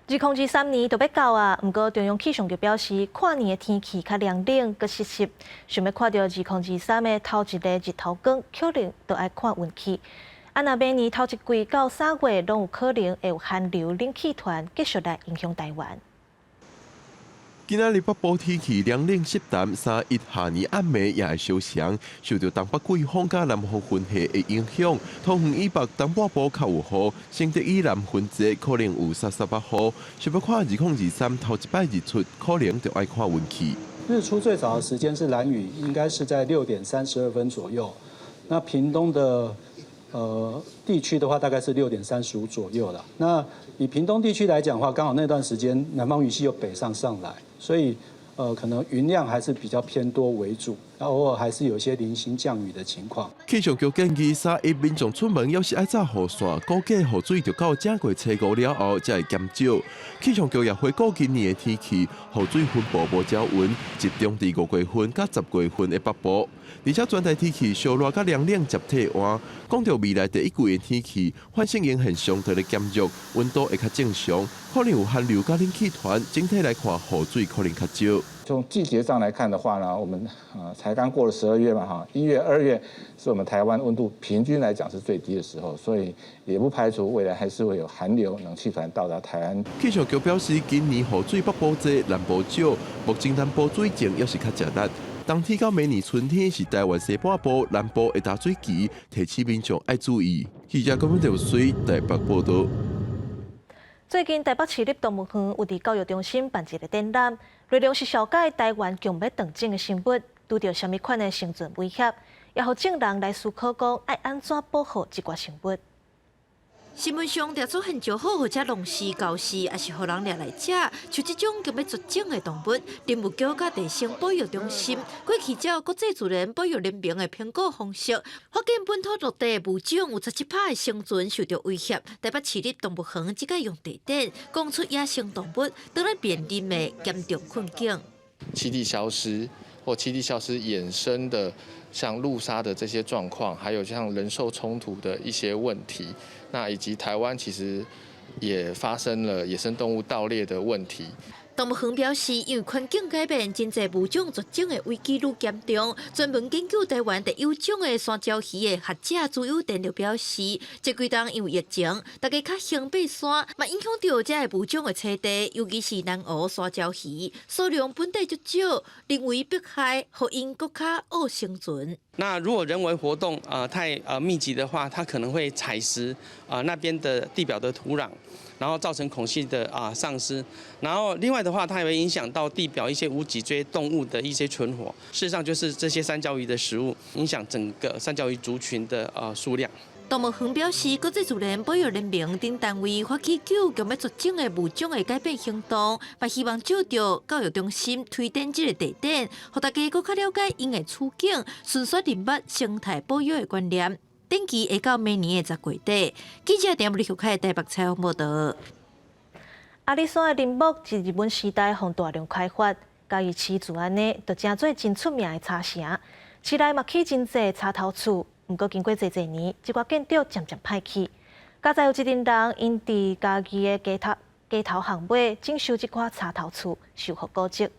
2023年就要到啊，不过中央气象局表示，跨年的天气较凉冷、佮湿湿，想要看到2023的头一个日头光，可能就要看运气。若明年头一季到3月，拢有可能会有寒流冷气团继续来影响台湾。今仔日北部天气凉冷湿淡，31下年暗暝也会稍凉，受到东北季风加南方混合的影响，桃园以北东半部较有雨，新竹以南分节可能有38雨。想要看2023头一摆日出，可能就爱看运气。日出最早的时间是兰屿，应该是在6点32分左右。那屏东的地区的话，大概是6点35左右了。那以屏东地区来讲的话，刚好那段时间南方雨系又北上来，所以可能云量还是比较偏多为主。偶尔还是有一些零星降雨的情况。气象局建议，3A民众出门要是爱早雨伞，估计雨水就到正月初5了后才会减少。气象局也回顾今年的天气，雨水分布无较稳，集中伫5月份甲10月份的北部。而且全台天气烧热甲凉冷集体换，讲到未来第一季的天气，反性影现象在咧减弱，温度会较正常，可能有寒流甲冷气团。整体来看，雨水可能较少。从季节上来看的话呢，我们才刚过了12月嘛，哈，1月、2月是我们台湾温度平均来讲是最低的时候，所以也不排除未来还是会有寒流、冷气团到达台湾。气象局表示，今年雨水北部多，南部少，目前南部水情也是较食力。冬天到明年春天是台湾西半部、南部的大水期，提醒民众爱注意。记者高文条水台北报道。最近台北市立动物园有伫教育中心办一个展览，内容是了解台湾强要断种的生物拄到什么款的生存威胁，也互众人来思考讲爱安怎保护这寡生物。新闻上抓出很少好或者弄死、搞死，也是互人掠来食。像这种强要绝种的动物，林务局甲地生保育中心过去照国际自然保育联盟的评估方式，发现本土陆地物种有17%的生存受到威胁。台北市立动物园即个用地点讲出野生动物倒来面临的严重困境。栖地消失或栖地消失衍生的，像路杀的这些状况，还有像人兽冲突的一些问题，那以及台湾其实也发生了野生动物盗猎的问题。动物园表示，因为环境改变，真侪物种绝种的危机愈严重。专门研究台湾特有种的山椒鱼的学者朱友典就表示，这几冬因为疫情，大家较兴爬山，嘛影响到这个物种的栖地，尤其是南湖山椒鱼数量本地就少，认为迫害，互因更较恶生存。那如果人为活动太密集的话，它可能会采食那边的地表的土壤。然后造成孔隙的丧失，然后另外的话，它也会影响到地表一些无脊椎动物的一些存活。事实上，就是这些山椒鱼的食物影响整个山椒鱼族群的数量。动物园表示，国际自然保育联盟等单位发起救强要绝种的物种的改变行动，嘛希望照着教育中心推展这个地点，让大家更加了解因的处境，顺续林木生态保育的观念。定期会到明年的10月底。记者电视台台北采访报道。阿里山的林木自日本时代互大量开发，嘉义市自安呢，就成做真出名的茶城。市内嘛起真济茶头厝，不过经过侪年，这寡建筑渐渐歹去。加在有一群人因伫家己的街头巷尾整修这寡茶头厝，修复古迹。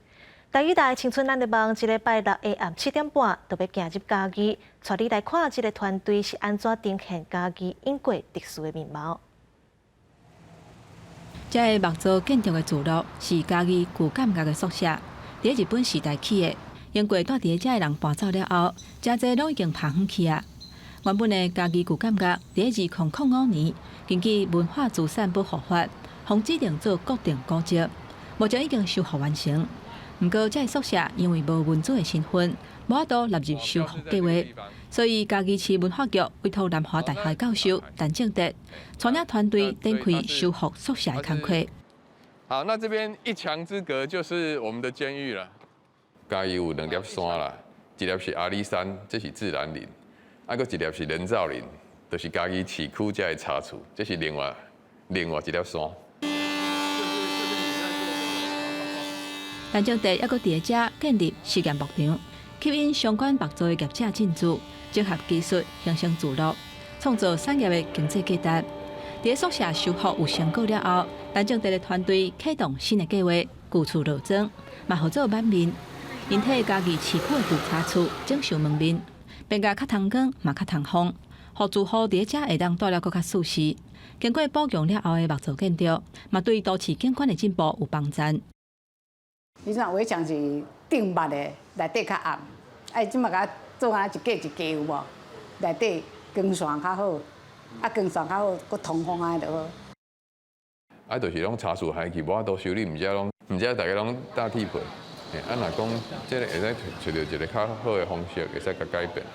台语台青春咱的梦，一礼拜6下暗7点半，就要行入嘉义，带你来看这个团队是安怎呈现嘉义英国特殊的面貌。这个木造建筑的聚落是嘉义旧感觉的宿舍，伫日本时代起的。英国住伫遮的人搬走了后，真侪拢已经爬远去啊。原本的嘉义旧感觉，伫2005年，根据文化资产保护法，封指定做国定古迹，目前已经修复完成。不过，这个宿舍因为无文组的身份，无法度纳入修复计划，所以嘉义市文化局委托南华大学教授陈正德，带领团队展开修复宿舍的工作。好，那这边一墙之隔就是我们的监狱了。嘉义有2粒山啦，一粒是阿里山，这是自然林，啊，搁一粒是人造林，就是嘉义市区这的茶厝，这是另外一粒山。陈正德还阁伫遮建立实验牧场，吸引相关木造的业者进驻，结合技术形成聚落，创造产业的经济价值。伫宿舍修复有成果了后，陈正德的团队启动新的计划，旧厝落庄，嘛合作满面。因替家己市区的旧茶厝整修门面，变甲较通光，嘛较通风，互住户伫遮会当住了更较舒适。经过保养了后的木造建筑，嘛对都市景观的进步有帮助。你像围墙是顶木的，内底较暗。即马甲做啊一格一格有无？内底光线较好，光线较好，佮通风啊就好。就是拢茶树害去，无法度修理，毋知大家拢搭铁皮。若讲即个会使找到一个较好的方式，会使甲改变。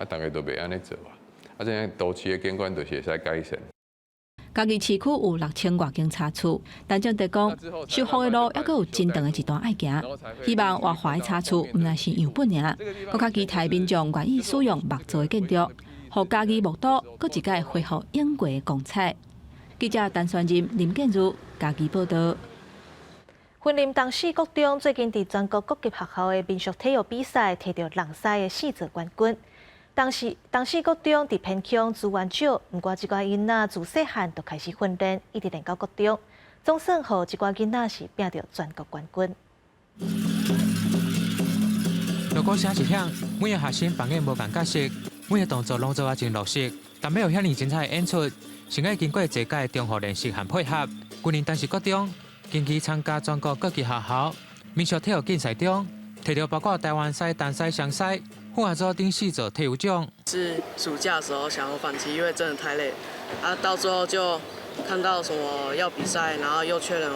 大家都袂安尼做啊。这样都市的景观就是会使改善。家己市区有6000多间茶厝，但正地讲，修复的路还佫有真长的一段爱行。希望活化的茶厝毋但是样本尔，佫较期待民众愿意使用木造的建筑，互家己目睹佫一届恢复永过的光彩。记者陈宣任、林建如，家己报道。云林东市国中最近伫全国各级学校的民俗体育比赛，摕到人赛的4座冠军。东市国中伫偏乡资源少，不过一寡囡仔自细汉就开始训练，一直练到国中，总算互一寡囡仔是拼到全国冠军。如果写一项，每个学生扮演无同角色，每个动作拢做啊真落实，但要有遐尼精彩的演出，先要经过侪届的中学练习和配合。云林东市国中近期参加全国各级学校民俗体育竞赛中，摕到包括台湾赛、单赛、双赛、户外组等4座体育奖。是暑假的时候想要放弃，因为真的太累啊，到最后就看到什么要比赛，然后又确认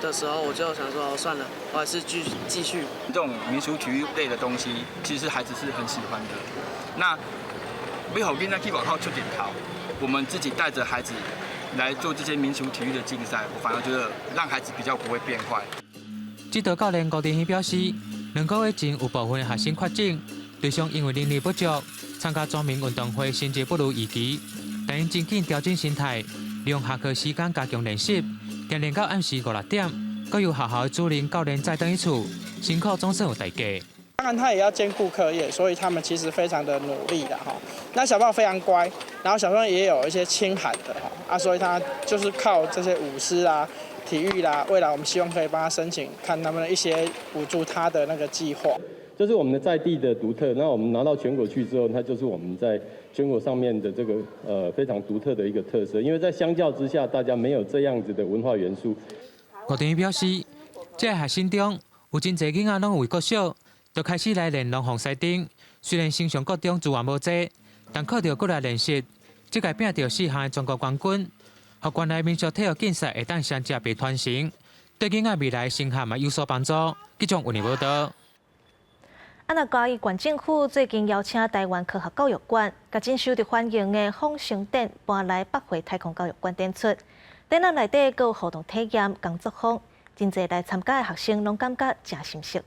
的时候，我就想说算了，我还是继续。这种民俗体育类的东西，其实孩子是很喜欢的。那要给那去往后出点头，我们自己带着孩子来做这些民俗体育的竞赛，我反而觉得让孩子比较不会变坏。指导教练高定熙表示，2个月前有部分的学生确诊，对象因为能力不足，参加全民运动会成绩不如预期，但因真紧调整心态，利用下课时间加强练习，今练到暗时5、6点，各由学校的主任教练再回厝，辛苦总算有代价。当然，他也要兼顾课业，所以他们其实非常的努力的哈。那小朋友非常乖，然后小朋友也有一些清寒的哈所以他就是靠这些舞狮啊、体育啦，未来我们希望可以帮他申请，看他们一些补助他的那个计划。这是我们的在地的独特，那我们拿到全国去之后，它就是我们在全国上面的这个非常独特的一个特色，因为在相较之下，大家没有这样子的文化元素。高定表示，这学生中有真侪囡仔拢为国小。就开始来练龙凤赛顶，虽然升上国中资源无济，但靠着过来练习，即届拼到4项的全国冠军，互原来民俗体育竞赛会当相接被传承，对囡仔未来升学嘛有所帮助。记者为你报道。安那嘉义县政府最近邀请台湾科学教育馆，甲真受到欢迎的放生展搬来北回太空教育馆展出。展览内底佫有活动体验、工作坊，真侪来参加的学生拢感觉真新鲜。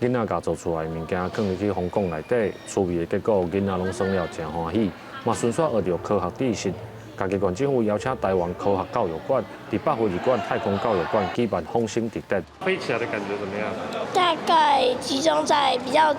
囡仔家做出来的物件，放入去风筒内底，趣味的结果，囡仔拢爽了，真欢喜。嘛，顺续学到科学知识。嘉义县政府邀请台湾科学教育馆，伫北回馆太空教育馆举办放生特展。飞起来的感觉怎么样？大概集中在比较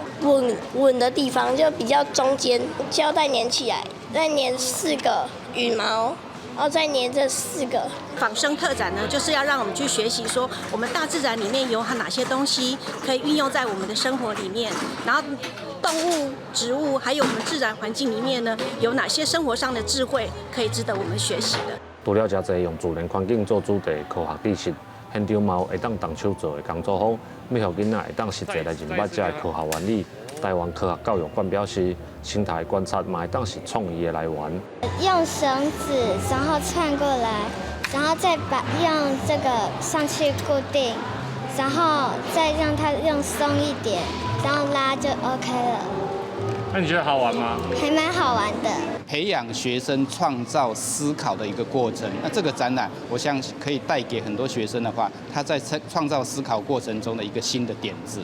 稳的地方，就比较中间，胶带粘起来，再粘4个羽毛。然后再粘这4个仿生特展呢，就是要让我们去学习说，我们大自然里面有哪些东西可以运用在我们的生活里面，然后动物、植物还有我们自然环境里面呢，有哪些生活上的智慧可以值得我们学习的。除了真侪用自然环境做主题的科学知识，现场嘛有会当动手做的工作坊，要互囡仔会当实际来认捌这科学原理。台湾科学教育馆表示，生态观察嘛会当是创意的来源。用绳子，然后串过来，然后再用这个上去固定，然后再让它用松一点，然后拉就 OK 了。那你觉得好玩吗？还蛮好玩的。培养学生创造思考的一个过程。那这个展览，我相信可以带给很多学生的话，他在创造思考过程中的一个新的点子。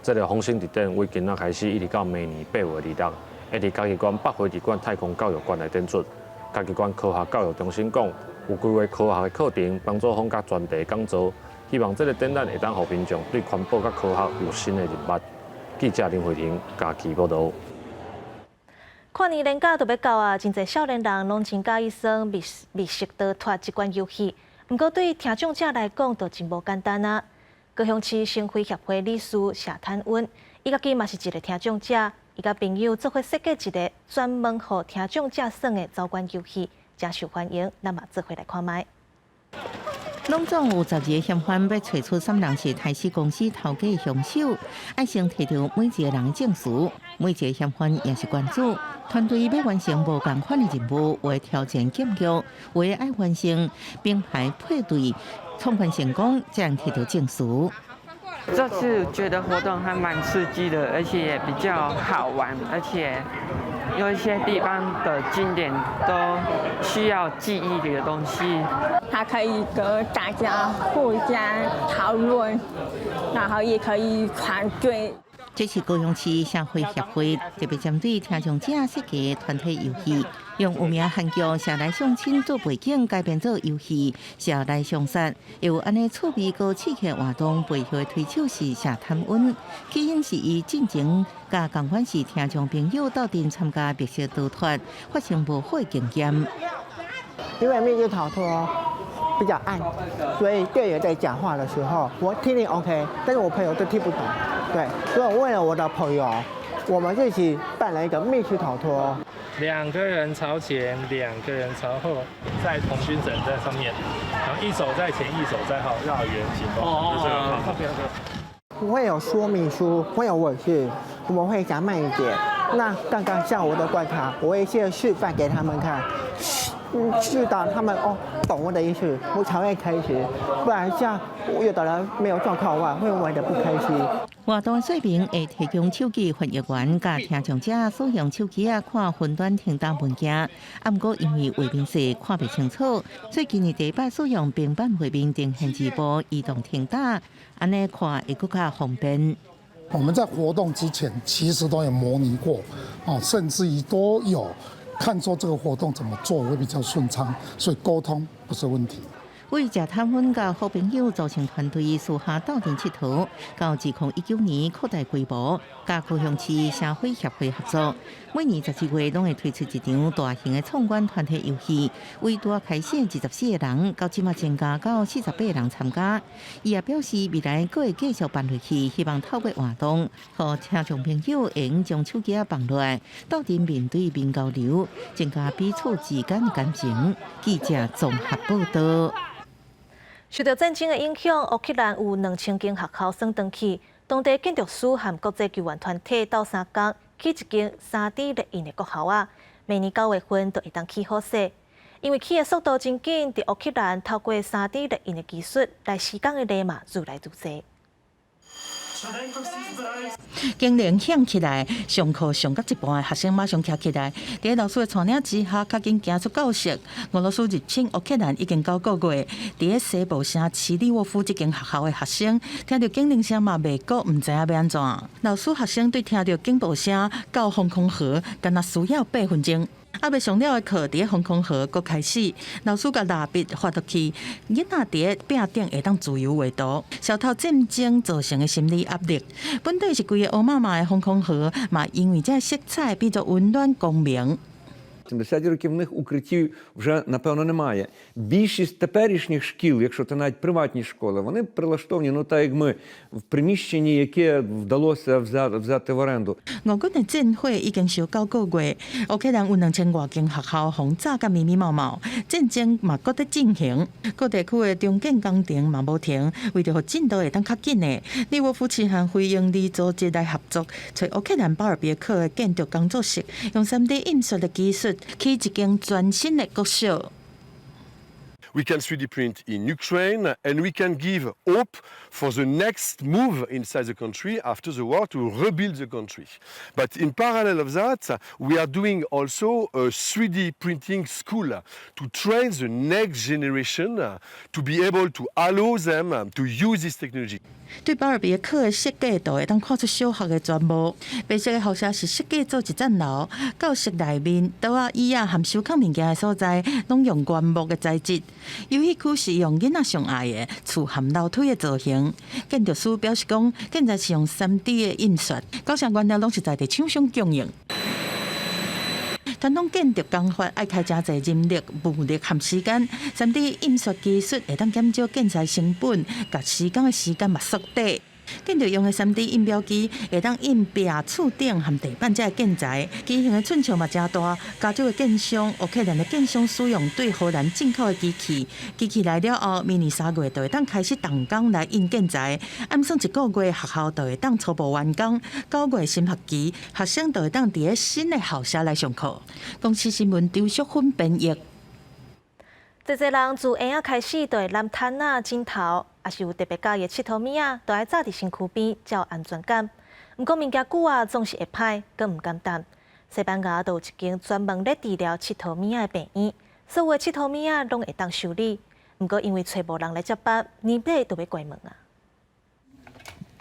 这个放生特展为今仔开始，一直到明年8月2日，会伫嘉义县北回馆太空教育馆来展出。嘉义县科学教育中心讲，有规划科学的课程，帮助坊甲专题讲座，希望这个展览会当互民众对环保甲科学有新的认捌。记者林慧婷嘉义报道。跨年连假就要到啊，真侪少年人拢真介意耍密室逃脱这款游戏，不过对听障者来讲，就真无简单啊。高雄市生辉协会理事谢坦温，伊家己嘛是一个听障者，伊甲朋友做伙设计一个专门予听障者耍的走馆游戏，真受欢迎。咱嘛做伙来看卖。拢总有12个嫌犯要找出3人是台视公司头家的凶手，爱先摕到每一个人的证词，每一个嫌犯也是关注。团队要完成无同款的任务，为挑战剑桥，为爱完成并排配对，充分成功，这样摕到证词。这次觉得活动还蛮刺激的，而且也比较好玩，而且有一些地方的景点都需要记忆的东西。它可以跟大家互相讨论，然后也可以团队。这是高雄市社会协会特别针对听障者设计的团体游戏，用有名韩剧《社内相亲》做背景改编做游戏《社内相杀》，有安尼趣味高刺激的活动背后的推手是社探温，起因是伊进前甲同款是听障朋友斗阵参加白色逃脱，发生无好的经验。因为密室逃脱比较暗，所以店员在讲话的时候，我听力 OK， 但是我朋友都听不懂。对，所以我为了我的朋友，我们一起办了一个密室逃脱。2个人朝前，2个人朝后，在童军绳在上面，然后一手在前，一手在后，绕圆形。会有说明书，会有文字，我们会讲慢一点。那刚刚像我的关卡，我会先示范给他们看。知道他们懂我的意思，我才会开始，不然像有的人没有状况的话，会玩得不开心。活动说明会提供手机翻译员，甲听障者使用手机看分段听档文件。不过因为画面细看不清楚，所以今年第一摆使用平板画面定限直播移动听档，安尼看会更加方便。我们在活动之前其实都有模拟过，甚至于都有看说这个活动怎么做会比较顺畅，所以沟通不是问题。为食探粉甲好朋友组成团队，私下斗阵佚佗，到2019年扩大规模，甲高雄市社会协会合作，每年17月拢会推出一场大型的创馆团体游戏，为拄开始24个人，到即马增加到48个人参加。伊也表示，未来阁会继续办落去，希望透过活动，和听众朋友会用将手机放落来，斗阵面对面交流，增加彼此之间的感情。记者综合报道。受到战争的影响，乌克兰有2000间学校算登去，当地建筑师和国际救援团体斗相共起一间3D 列印的国校啊，明年9月份就会当起好势。因为起的速度真紧，伫乌克兰透过3D 列印的技术来施工的例嘛愈来愈多。经铃响起来，上课上到一半的学生马上站起来，伫老师的带领之下，较紧行出教室。俄罗斯入侵乌克兰已经9个月，伫西部城奇利沃夫这间学校的学生，听到警铃声嘛，袂过，唔知影要安怎。老师学生对听到警报声到防空壕，敢若需要8分钟。未上了的课，伫防空壕搁开始，老师甲蜡笔发落去，囡仔伫壁顶会当自由画图，消透战争造成的心理压力。本地是规个乌麻麻的防空壕，嘛因为这色彩变作温暖光明。 70 років в них укриттів вже, напевно, немає. Більшість теперішніх шкіл, якщо це навіть приватні школи, вони прилаштовані, так як ми, в приміщенні, яке вдалося взяти в оренду. 俄軍的戰火已經燒9個月，烏克蘭有2000多間學校轟炸甲密密麻麻，戰爭嘛閣在進行，各地區的重建工程嘛無停，為着讓進度會當較緊的，利沃夫市和非營利組織來合作，找烏克蘭巴爾別克的建築工作室，用 3D 印刷的技術。 起一間全新的國小。 We can 3D print in Ukraine, and we can give hope for the next move inside the country after the war to rebuild the country. But in parallel of that, we are doing also a 3D printing school to train the next generation to be able to allow them to use this technology. 对巴尔别克的设计图会当看出小学的全部。白色的校舍是设计做一层楼，教室内面桌啊、椅啊和收藏物件的所在，拢用原木的材质。游戏区是用囡仔上爱的厝含楼梯的造型。建筑师表示讲，现在是用3D 的印刷，高项原料拢是在地厂商供应。 传统建筑工法爱开真侪人力、物力和时间，3D 印刷技术会当减少建材成本，甲施工的时间嘛缩短。建筑用的3D 印表机会当印壁、厝顶和地板这个建材，机型的寸尺嘛真大。加州的建商、乌克兰的建商使用对荷兰进口的机器，机器来了后，明年3月就会当开始动工来印建材。按算1个月，学校就会当初步完工。9月新学期，学生就会当伫新的校舍来上课。公司新闻周淑芬编译。 侪侪人自下仔开始，就会染毯仔、枕头，也是有特别介意佚佗物仔，都爱早伫身躯边，才有安全感。毋过物件久啊，总是会歹，更毋简单。西班牙就有一间专门咧治疗佚佗物仔的病院，所有的佚佗物仔拢会当修理。不过因为找无人来接班，年底就要关门啊。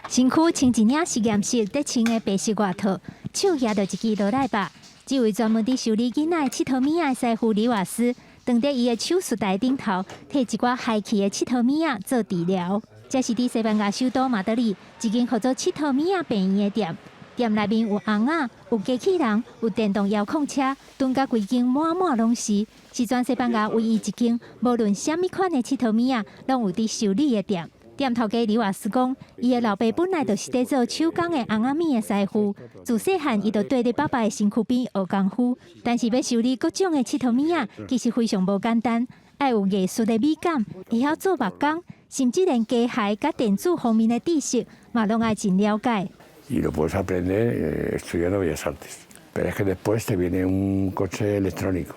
身躯穿一领实验室得穿的白色外套，手拿着一支罗莱把。这位专门伫修理囡仔佚佗物仔的师傅李瓦斯，蹲在伊的手术台顶头，替一寡害去的佚佗物仔做治疗。这是伫西班牙首都马德里一间合作佚佗物仔病院的店。店内面有红仔、有机器人、有电动遥控车，蹲甲规间满满拢是。是全西班牙唯一一间，无论什么款的佚佗物仔，拢有伫修理的店。店头家李瓦斯讲，伊的老爸本来就是在做手工的红仔面的师傅，自细汉伊就对伫爸爸的身躯边学功夫。但是要修理各种的佚佗物仔，其实非常无简单，要有艺术的美感，会晓做木工，甚至连机械甲电子方面的知识，嘛拢爱真了解。Y lo puedes aprender estudiando Bellas Artes. Pero es que después te viene un coche electrónico.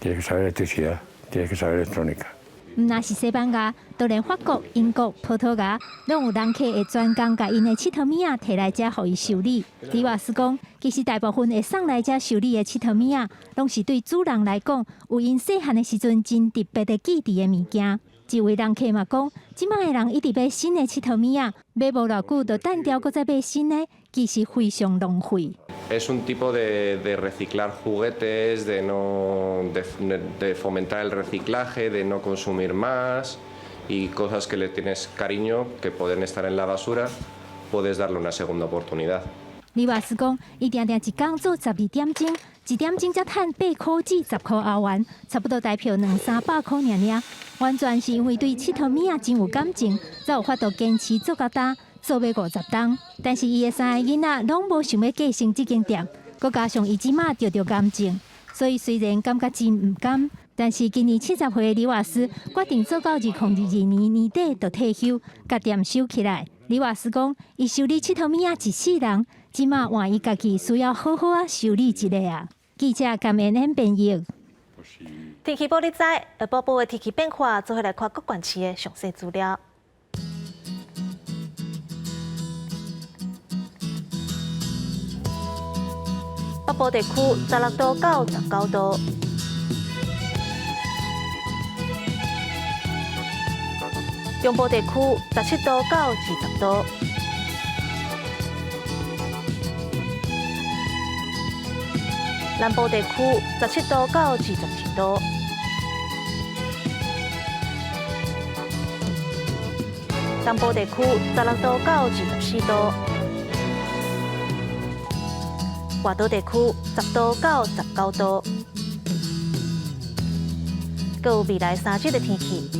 Tienes que saber electricidad, tienes que saber electrónica. 唔那是西班牙，就连法国、英国、葡萄牙，拢有人客会专工甲因的佚佗物仔摕来遮，互伊修理。李瓦斯讲，其实大部分会送来遮修理的佚佗物仔，拢是对主人来讲，有因细汉的时阵真特别的记忆的物件。一位人客嘛讲，即摆的人一直买新的佚佗物仔，买无偌久就单调，搁再买新的，其实非常浪费。Es un tipo de reciclar juguetes, de fomentar el reciclaje, de no consumir más y cosas que le tienes cariño, que pueden estar en la basura, puedes darle una segunda oportunidad. 李瓦斯讲，伊定定一工做12点钟，1点钟才赚8块至10块欧元，差不多台票200-300块尔尔。完全是因为对佚佗物仔真有感情，才有法度坚持做到大，做要50档。但是伊的3个囡仔拢无想要继承这间店，佮加上伊即马着癌症，所以虽然感觉真唔甘，但是今年70岁的李瓦斯决定做到2022年年底就退休，甲店收起来。李瓦斯讲，伊修理佚佗物仔一世人，即马换伊家己需要好好啊修理一个啊。记者感恩编译。天气报你知，下晡报的天气变化，做伙来看各县市的详细资料。北部地区16度到19度，中部地区17度到20度，南部地区17度到22度，东部地区16度到24度。外岛地区10度到19度，还有未来3日的天气。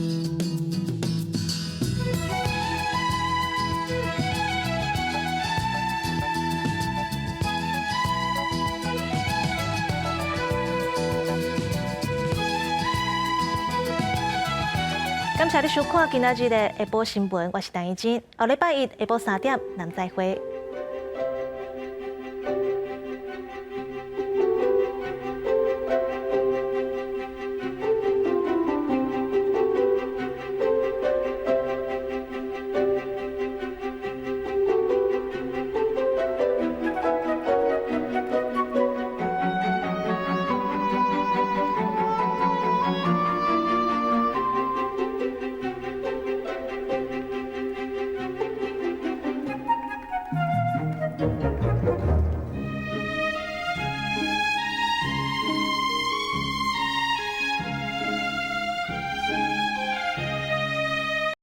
感谢你收看今仔日的下晡新闻，我是陈怡珍，下礼拜一下晡3点，咱再会。